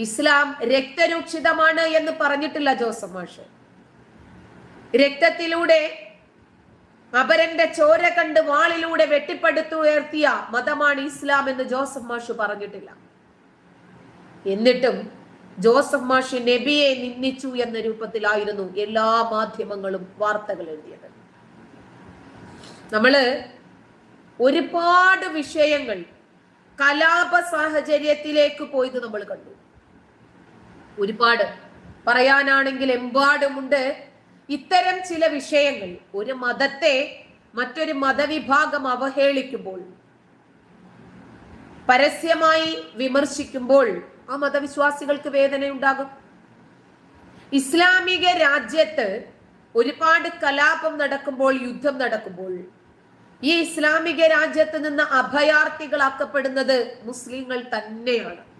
ഇസ്ലാം രക്തരൂക്ഷിതമാണ് എന്ന് പറഞ്ഞിട്ടില്ല ജോസഫ് മാഷ്. രക്തത്തിലൂടെ അപരന്റെ ചോര കണ്ട് വാളിലൂടെ വെട്ടിപ്പടുത്തുയർത്തിയ മതമാണ് ഇസ്ലാം എന്ന് ജോസഫ് മാഷ് പറഞ്ഞിട്ടില്ല. എന്നിട്ടും ജോസഫ് മാഷ് നബിയെ നിന്ദിച്ചു എന്ന രൂപത്തിലായിരുന്നു എല്ലാ മാധ്യമങ്ങളും വാർത്തകൾ എഴുതിയത്. നമ്മള് ഒരുപാട് വിഷയങ്ങൾ കലാപ സാഹചര്യത്തിലേക്ക് പോയത് നമ്മൾ കണ്ടു. ഒരുപാട് പറയാനാണെങ്കിൽ എമ്പാടുമുണ്ട്. ഇത്തരം ചില വിഷയങ്ങൾ ഒരു മതത്തെ മറ്റൊരു മതവിഭാഗം അവഹേളിക്കുമ്പോൾ, പരസ്യമായി വിമർശിക്കുമ്പോൾ ആ മതവിശ്വാസികൾക്ക് വേദനയുണ്ടാകും. ഇസ്ലാമിക രാജ്യത്ത് ഒരുപാട് കലാപം നടക്കുമ്പോൾ, യുദ്ധം നടക്കുമ്പോൾ ഈ ഇസ്ലാമിക രാജ്യത്ത് നിന്ന് അഭയാർത്ഥികളാക്കപ്പെടുന്നത് മുസ്ലിങ്ങൾ തന്നെയാണ്.